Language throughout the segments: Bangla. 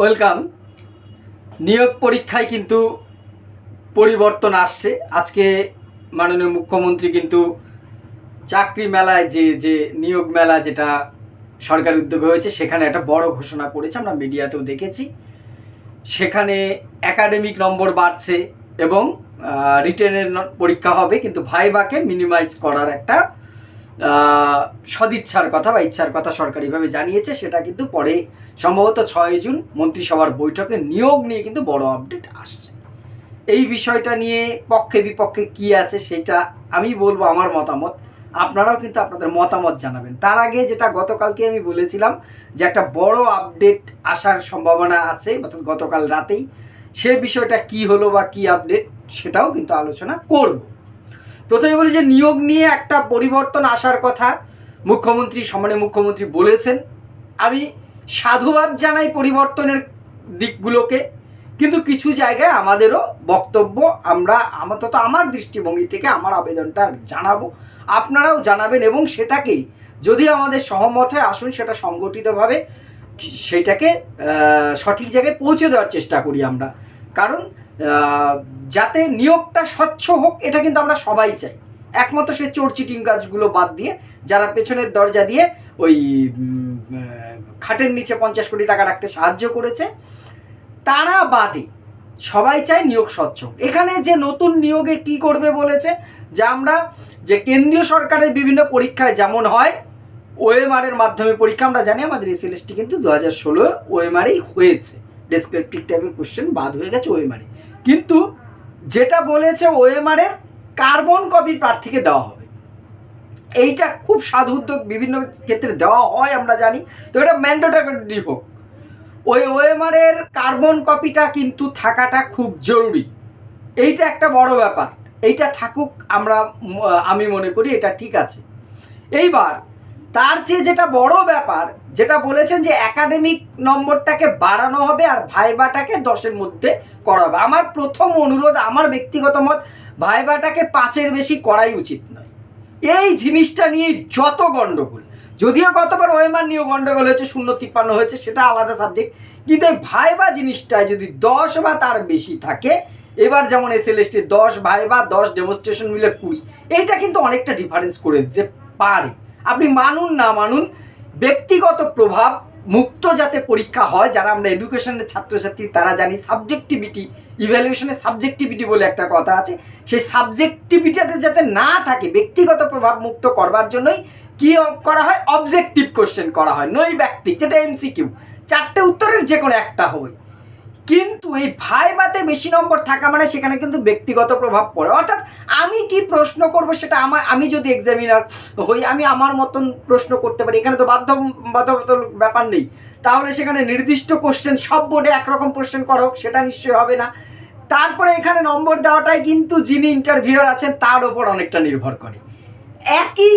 ওয়েলকাম। নিয়োগ পরীক্ষায় কিন্তু পরিবর্তন আসছে। আজকে মাননীয় মুখ্যমন্ত্রী কিন্তু চাকরি মেলায় যে নিয়োগ মেলা যেটা সরকারি উদ্যোগে হয়েছে সেখানে একটা বড় ঘোষণা করেছে, আমরা মিডিয়াতেও দেখেছি। সেখানে একাডেমিক নম্বর বাড়ছে এবং রিটেনের পরীক্ষা হবে, কিন্তু ভাইভাকে মিনিমাইজ করার একটা সদিচ্ছার কথা বা ইচ্ছার কথা সরকারিভাবে জানিয়েছে। সেটা কিন্তু পরে সম্ভবত 6 জুন মন্ত্রিসভার বৈঠকে নিয়োগ নিয়ে কিন্তু বড় আপডেট আসছে। এই বিষয়টা নিয়ে পক্ষে বিপক্ষে কি আছে সেটা আমি বলবো আমার মতামত, আপনারাও কিন্তু আপনাদের মতামত জানাবেন। তার আগে যেটা গতকালকে আমি বলেছিলাম যে একটা বড় আপডেট আসার সম্ভাবনা আছে, অর্থাৎ গতকাল রাতেই, সে বিষয়টা কি হলো বা কি আপডেট সেটাও কিন্তু আলোচনা করব। প্রথমে বলি যে নিয়োগ নিয়ে একটা পরিবর্তন আসার কথা সম্মানীয় মুখ্যমন্ত্রী বলেছেন। আমি সাধুবাদ জানাই পরিবর্তনের দিকগুলোকে, কিন্তু কিছু জায়গায় আমাদেরও বক্তব্য অন্তত আমার দৃষ্টিভঙ্গি থেকে আমার আবেদনটা জানাবো, আপনারাও জানাবেন, এবং সেটাকেই যদি আমাদের সহমত হয় আসুন সেটা সংগঠিতভাবে সেটাকে সঠিক জায়গায় পৌঁছে দেওয়ার চেষ্টা করি আমরা। কারণ যাতে নিয়োগটা স্বচ্ছ হোক এটা কিন্তু আমরা সবাই চাই, একমাত্র সে চোর চিটিং কাজগুলো বাদ দিয়ে, যারা পেছনের দরজা দিয়ে ওই খাটের নিচে 50 কোটি টাকা রাখতে সাহায্য করেছে তারা বাদে সবাই চায় নিয়োগ স্বচ্ছ। এখানে যে নতুন নিয়োগে কি করবে বলেছে, যে আমরা যে কেন্দ্রীয় সরকারের বিভিন্ন পরীক্ষায় যেমন হয় ওএমআরের মাধ্যমে পরীক্ষা, আমরা জানি আমাদের এসএলএসটি কিন্তু 2016 ওএমআরেই হয়েছে, ডেসক্রিপটিভ টাইপের কোশ্চেন বাদ হয়ে গেছে ওএমআরে, কিন্তু যেটা বলেছে ওএমআরের কার্বন কপি প্রার্থীকে দেওয়া হবে। এইটা খুব সাধু উদ্যোগ, বিভিন্ন ক্ষেত্রে দেওয়া হয় আমরা জানি, তো এটা ম্যান্ডেটরি হোক। ওই ওএমআরের কার্বন কপিটা কিন্তু থাকাটা খুব জরুরি, এইটা একটা বড় ব্যাপার, এইটা থাকুক, আমি মনে করি এটা ঠিক আছে। এইবার তার যেটা বড় ব্যাপার যেটা বলেছেন যে একাডেমিক নম্বরটাকে বাড়ানো হবে আর ভাইভাটাকে 10-এর মধ্যে করা হবে। আমার প্রথম অনুরোধ, আমার ব্যক্তিগত মত, ভাইভাটাকে 5-এর বেশি করাই উচিত নয়। এই জিনিসটা নিয়ে যত গণ্ডগোল, যদিও গতবার ওএমআর নিয়েও গণ্ডগোল হয়েছে, 0-53 হয়েছে, সেটা আলাদা সাবজেক্ট, কিন্তু এই ভাইভা জিনিসটায় যদি 10 বা তার বেশি থাকে, এবার যেমন এসএলএসটি 10 ভাইভা 10 ডেমনস্ট্রেশন মিলে 20, এইটা কিন্তু অনেকটা ডিফারেন্স করে দিতে পারে। আপনি মানুন না মানুন, ব্যক্তিগত প্রভাব মুক্ত যাতে পরীক্ষা হয়, যারা আমরা এডুকেশনের ছাত্রছাত্রী তারা জানি সাবজেক্টিভিটি, ইভ্যালুয়েশনের সাবজেক্টিভিটি বলে একটা কথা আছে, সেই সাবজেক্টিভিটিটা যাতে না থাকে, ব্যক্তিগত প্রভাব মুক্ত করবার জন্যই কি করা হয়, অবজেক্টিভ কোশ্চেন করা হয়, নৈব্যক্তিক, যেটা এমসিকিউ, 4টে উত্তরের যে কোনো একটা হবে। কিন্তু এই ভাইভাতে বেশি নম্বর থাকা মানে সেখানে কিন্তু ব্যক্তিগত প্রভাব পড়ে, অর্থাৎ আমি কি প্রশ্ন করব সেটা আমি যদি এক্সামিনার হই আমি আমার মতন প্রশ্ন করতে পারি, এখানে তো বাধ্যবাধকতার ব্যাপার নেই। তাহলে সেখানে নির্দিষ্ট কোশ্চেন সব বোর্ডে একরকম কোশ্চেন করা হোক, সেটা নিশ্চয়ই হবে না। তারপরে এখানে নম্বর দেওয়াটাই কিন্তু যিনি ইন্টারভিউয়ার আছেন তার ওপর অনেকটা নির্ভর করে। একই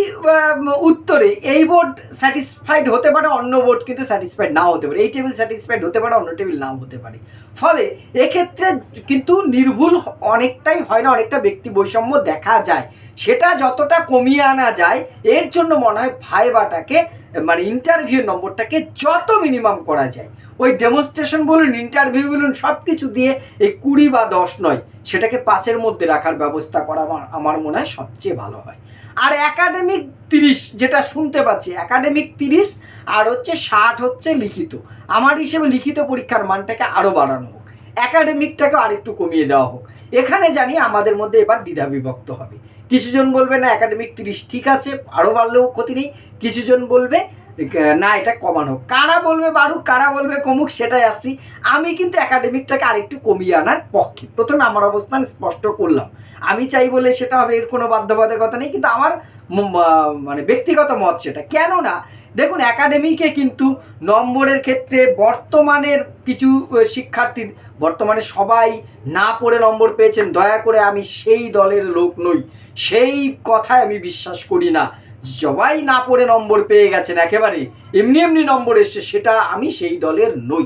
উত্তরে এই বোর্ড স্যাটিসফাইড হতে পারে, অন্য বোর্ড কিন্তু স্যাটিসফাইড নাও হতে পারে, এই টেবিল স্যাটিসফাইড হতে পারে, অন্য টেবিল নাও হতে পারে। ফলে এক্ষেত্রে কিন্তু নির্ভুল অনেকটাই হয় না, অনেকটা ব্যক্তি বৈষম্য দেখা যায়। সেটা যতটা কমিয়ে আনা যায় এর জন্য মনে হয় ভাইভাটাকে মানে ইন্টারভিউ নম্বরটাকে যত মিনিমাম করা যায়, ওই ডেমনস্ট্রেশন বলুন ইন্টারভিউ বলুন সব কিছু দিয়ে এই 20 বা 10 নয়, সেটাকে 5-এর মধ্যে রাখার ব্যবস্থা করা আমার মনে হয় সবচেয়ে ভালো হয়। আর একাডেমিক 30 যেটা শুনতে পাচ্ছি, একাডেমিক 30 আর 60 হচ্ছে লিখিত, আমার হিসেবে লিখিত পরীক্ষার মানটাকে আরও বাড়ানো হোক, একাডেমিকটাকে আরেকটু কমিয়ে দেওয়া হোক। এখানে জানি আমাদের মধ্যে এবার দ্বিধা বিভক্ত হবে, কিছুজন বলবে না একাডেমিক 30 ঠিক আছে, আরও বাড়লেও ক্ষতি নেই, কিছুজন বলবে না এটা কমানো হোক। কারা বলবে বাড়ুক, কারা বলবে কমুক, সেটাই আসছি। আমি কিন্তু একাডেমিকটাকে আরেকটু কমিয়ে আনার পক্ষে, প্রথমে আমার অবস্থান স্পষ্ট করলাম, আমি চাই বলে সেটা হবে এর কোনো বাধ্যবাধকতা নেই, কিন্তু আমার মানে ব্যক্তিগত মত সেটা। কেননা দেখুন একাডেমিকে কিন্তু নম্বরের ক্ষেত্রে বর্তমানের কিছু শিক্ষার্থী, বর্তমানে সবাই না পড়ে নম্বর পেয়েছেন, দয়া করে আমি সেই দলের লোক নই, সেই কথায় আমি বিশ্বাস করি না। সবাই না পড়ে নম্বর পেয়ে গেছেন, একেবারে এমনি নম্বর এসছে, সেটা আমি সেই দলের নই।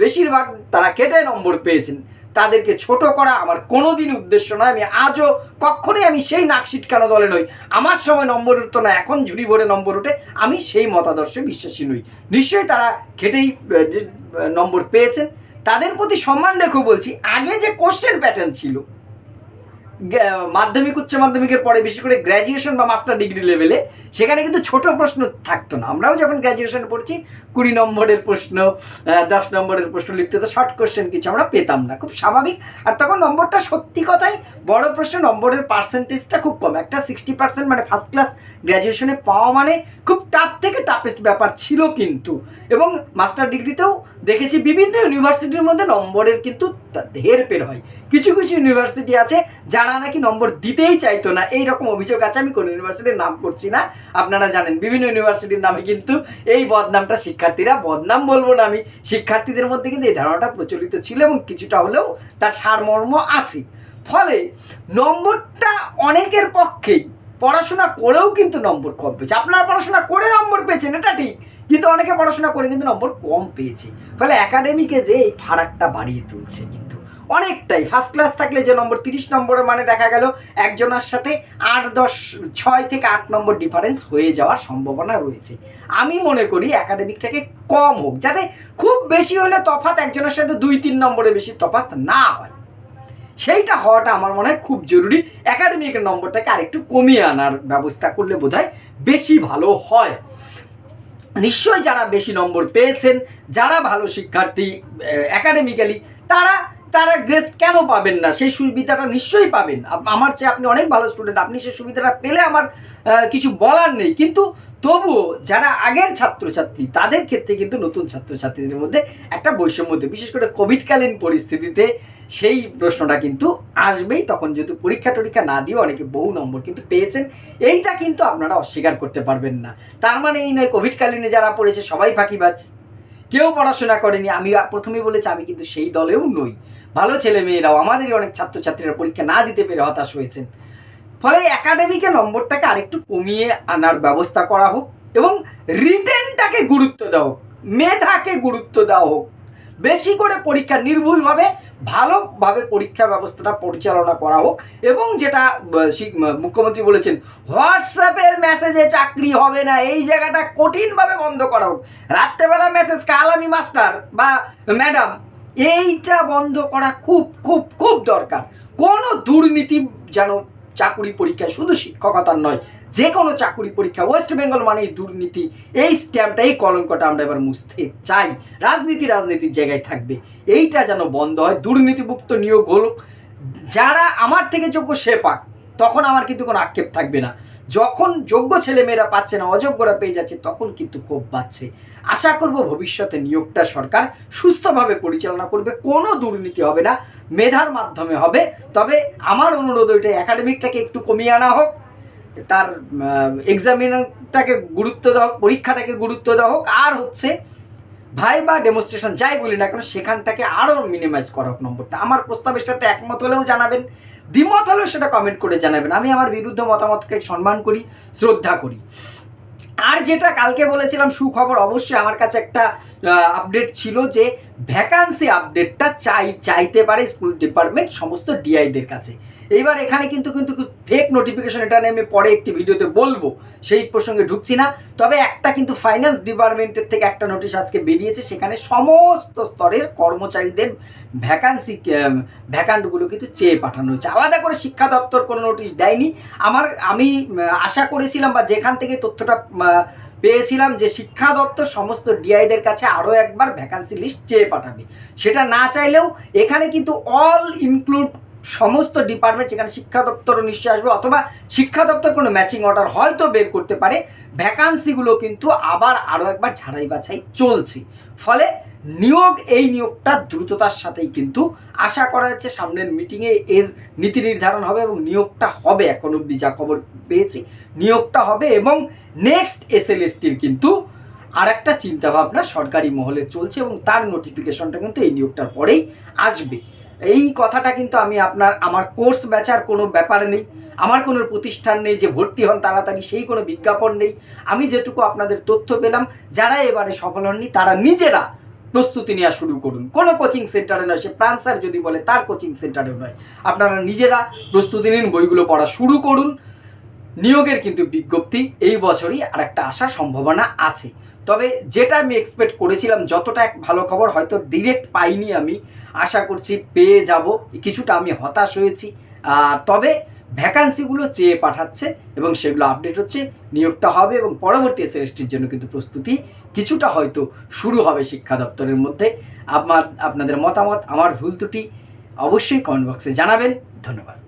বেশিরভাগ তারা কেটে নম্বর পেয়েছেন, তাদেরকে ছোট করা আমার কোনোদিন উদ্দেশ্য নয়। আমি আজও কখনোই আমি সেই নাক সিটকানো দলে নই। আমার সময় নম্বর উঠতো না, এখন ঝুড়ি ভরে নম্বর ওঠে, আমি সেই মতাদর্শে বিশ্বাসী নই। নিশ্চয়ই তারা খেটেই নম্বর পেয়েছেন, তাদের প্রতি সম্মান রেখেও বলছি, আগে যে কোশ্চেন প্যাটার্ন ছিল মাধ্যমিক উচ্চ মাধ্যমিকের পরে, বিশেষ করে গ্র্যাজুয়েশন বা মাস্টার ডিগ্রি লেভেলে, সেখানে কিন্তু ছোট প্রশ্ন থাকতো না। আমরাও যখন গ্র্যাজুয়েশন পড়ছি 20 নম্বরের প্রশ্ন, 10 নম্বরের প্রশ্ন লিখতে তো শর্ট কোশ্চেন কিছু আমরা পেতাম না, খুব স্বাভাবিক। আর তখন নম্বরটা সত্যি কথাই বড় প্রশ্ন নম্বরের পার্সেন্টেজটা খুব কম, একটা 60% মানে ফার্স্ট ক্লাস গ্র্যাজুয়েশনে পাওয়া মানে খুব টাফ থেকে টাফেস্ট ব্যাপার ছিল কিন্তু। এবং মাস্টার ডিগ্রিতেও দেখেছি বিভিন্ন ইউনিভার্সিটির মধ্যে নম্বরের কিন্তু হেরফের হয়। কিছু কিছু ইউনিভার্সিটি আছে যারা নাকি নম্বর দিতেই চাইতো না, এইরকম অভিযোগ আছে। আমি কোনো ইউনিভার্সিটির নাম করছি না, আপনারা জানেন বিভিন্ন ইউনিভার্সিটির নামে কিন্তু এই বদনামটা শিক্ষার্থীরা, বদনাম বলবো না আমি, শিক্ষার্থীদের মধ্যে কিন্তু এই ধারণাটা প্রচলিত ছিল এবং কিছুটা হলেও তার সারমর্ম আছে। ফলে নম্বরটা অনেকের পক্ষেই পড়াশোনা করেও কিন্তু নম্বর কম পেয়েছে। আপনারা পড়াশোনা করে নম্বর পেয়েছেন এটা ঠিক, কিন্তু অনেকে পড়াশোনা করে কিন্তু নম্বর কম পেয়েছে। ফলে একাডেমিকে যে এই ফারাকটা বাড়িয়ে তুলছে কিন্তু অনেকটাই। ফার্স্ট ক্লাস থাকলে যে নম্বর 30 নম্বরের মানে দেখা গেল একজনের সাথে 6 থেকে 8 নম্বর ডিফারেন্স হয়ে যাওয়ার সম্ভাবনা রয়েছে। আমি মনে করি একাডেমিকটাকে কম হোক, যাতে খুব বেশি হলে তফাৎ একজনের সাথে 2-3 নম্বরের বেশি তফাৎ না হয়, সেইটা হওয়াটা আমার মনে হয় খুব জরুরি। একাডেমিকের নম্বরটাকে আরেকটু কমিয়ে আনার ব্যবস্থা করলে বোধহয় বেশি ভালো হয়। নিশ্চয়ই যারা বেশি নম্বর পেয়েছেন, যারা ভালো শিক্ষার্থী একাডেমিক্যালি, তারা গ্রেস কেন পাবেন না? সেই সুবিধাটা নিশ্চয়ই পাবেন। আমার চেয়ে আপনি অনেক ভালো স্টুডেন্ট, আপনি সেই সুবিধাটা পেলে আমার কিছু বলার নেই। কিন্তু তবুও যারা আগের ছাত্রছাত্রী, তাদের ক্ষেত্রে কিন্তু নতুন ছাত্রছাত্রীদের মধ্যে একটা বৈষম্য, বিশেষ করে কোভিডকালীন পরিস্থিতিতে সেই প্রশ্নটা কিন্তু আসবেই। তখন যেহেতু পরীক্ষা টরীক্ষা না দিয়ে অনেকে বহু নম্বর কিন্তু পেয়েছেন, এইটা কিন্তু আপনারা অস্বীকার করতে পারবেন না। তার মানে এই নয় কোভিডকালীনে যারা পড়েছে সবাই ফাঁকিবাজ, কেউ পড়াশোনা করেনি। আমি প্রথমেই বলেছি আমি কিন্তু সেই দলেও নই। ভালো ছেলে মেয়েরাও, আমাদেরই অনেক ছাত্রছাত্রীরা পরীক্ষা না দিতে পেরে হতাশ হয়েছেন। ফলে একাডেমিকে নম্বরটাকে আরেকটু কমিয়ে আনার ব্যবস্থা করা হোক এবং রিটেনটাকে গুরুত্ব দেওয়া হোক, মেধাকে গুরুত্ব দেওয়া হোক, বেশি করে পরীক্ষা নির্ভুলভাবে ভালোভাবে পরীক্ষা ব্যবস্থাটা পরিচালনা করা হোক। এবং যেটা মুখ্যমন্ত্রী বলেছেন হোয়াটসঅ্যাপের মেসেজে চাকরি হবে না, এই জায়গাটা কঠিনভাবে বন্ধ করা হোক। রাত্রেবেলা মেসেজ কাল আমি মাস্টার বা ম্যাডাম, এইটা বন্ধ করা খুব খুব খুব দরকার। কোনো দুর্নীতি যেন চাকুরি পরীক্ষায়, শুধু শিক্ষকতার নয়, যে কোনো চাকুরি পরীক্ষা, ওয়েস্ট বেঙ্গল মানেই দুর্নীতি, এই স্ট্যাম্পটা, এই কলঙ্কটা আমরা এবার মুছতে চাই। রাজনীতির জায়গায় থাকবে, এইটা যেন বন্ধ হয়। দুর্নীতিমুক্ত নিয়োগ হল, যারা আমার থেকে যোগ্য সে পাক, তখন আমার কিন্তু কোনো আক্ষেপ থাকবে না। যখন যোগ্য ছেলেমেয়েরা পাচ্ছে না, অযোগ্যরা পেয়ে যাচ্ছে, তখন কিন্তু ক্ষোভ পাচ্ছে। আশা করব ভবিষ্যতে নিয়োগটা সরকার সুস্থভাবে পরিচালনা করবে, কোনো দুর্নীতি হবে না, মেধার মাধ্যমে হবে। তবে আমার অনুরোধ ওইটাই, একাডেমিকটাকে একটু কমিয়ে আনা হোক, তার এক্সামিনারটাকে গুরুত্ব দেওয়া হোক, পরীক্ষাটাকে গুরুত্ব দেওয়া হোক, আর হচ্ছে ভাইবা ডেমনস্ট্রেশন যাই বলি না কেন সেখানটাকে আরও মিনিমাইজ করা হোক নম্বরটা। আমার প্রস্তাবের সাথে একমত হলেও জানাবেন, দ্বিমত হলেও সেটা কমেন্ট করে জানাবেন। আমি আমার বিরুদ্ধ মতামতকে সম্মান করি, শ্রদ্ধা করি। আর যেটা কালকে বলেছিলাম সুখবর, অবশ্যই আমার কাছে একটা আপডেট ছিল যে ভ্যাকান্সি আপডেটটা চাইতে পারে স্কুল ডিপার্টমেন্ট সমস্ত ডিআইদের কাছে। এইবার এখানে কিন্তু ফেক নোটিফিকেশন, এটা নিয়ে আমি পরে একটি ভিডিওতে বলবো, সেই প্রসঙ্গে ঢুকছি না। তবে একটা কিন্তু ফাইন্যান্স ডিপার্টমেন্টের থেকে একটা নোটিশ আজকে বেরিয়েছে, সেখানে সমস্ত স্তরের কর্মচারীদের ভ্যাকান্টগুলো কিন্তু চেয়ে পাঠানো হয়েছে। আলাদা করে শিক্ষা দপ্তর কোনো নোটিশ দেয়নি। আমি আশা করেছিলাম বা যেখান থেকে তথ্যটা পেয়েছিলাম যে শিক্ষা দপ্তর সমস্ত ডিআইদের কাছে আরও একবার ভ্যাকান্সি লিস্ট চেয়ে পাঠাবে। সেটা না চাইলেও এখানে কিন্তু অল ইনক্লুড সমস্ত ডিপার্টমেন্ট, যেখানে শিক্ষা দপ্তরও নিশ্চয়ই আসবে, অথবা শিক্ষা দপ্তর কোনো ম্যাচিং অর্ডার হয়তো বের করতে পারে। ভ্যাকান্সিগুলো কিন্তু আবার আরও একবার ঝাড়াই বাছাই চলছে। ফলে এই নিয়োগটা দ্রুততার সাথেই কিন্তু আশা করা যাচ্ছে সামনের মিটিংয়ে এর নীতি নির্ধারণ হবে এবং নিয়োগটা হবে। এখন অবধি যা খবর পেয়েছি নিয়োগটা হবে এবং নেক্সট এসএলএসটির কিন্তু আর একটা চিন্তাভাবনা সরকারি মহলে চলছে এবং তার নোটিফিকেশনটা কিন্তু এই নিয়োগটার পরেই আসবে। এই কথাটা কিন্তু আমার কোর্স বেচার কোনো ব্যাপার নেই, আমার কোনো প্রতিষ্ঠান নেই যে ভর্তি হন তাড়াতাড়ি, সেই কোনো বিজ্ঞাপন নেই। আমি যেটুকু আপনাদের তথ্য পেলাম, যারা এবারে সফল হননি তারা নিজেরা প্রস্তুতি নেওয়া শুরু করুন। কোনো কোচিং সেন্টারে নয়, সে প্রাণ স্যার যদি বলে তার কোচিং সেন্টারেও নয়, আপনারা নিজেরা প্রস্তুতি নিন, বইগুলো পড়া শুরু করুন। নিয়োগের কিন্তু বিজ্ঞপ্তি এই বছরই আরেকটা আসার সম্ভাবনা আছে। তবে যেটা আমি এক্সপেক্ট করেছিলাম, যতটা এক ভালো খবর হয়তো ডিরেক্ট পাইনি, আমি আশা করছি পেয়ে যাব। কিছুটা আমি হতাশ হয়েছি, তবে ভ্যাকান্সিগুলো চেয়ে পাঠাচ্ছে এবং সেগুলো আপডেট হচ্ছে, নিয়োগটা হবে এবং পরবর্তী এসএলএসটির জন্য কিন্তু প্রস্তুতি কিছুটা হয়তো শুরু হবে শিক্ষা দপ্তরের মধ্যে। আপনাদের মতামত, আমার ভুল ত্রুটি অবশ্যই কমেন্ট বক্সে জানাবেন। ধন্যবাদ।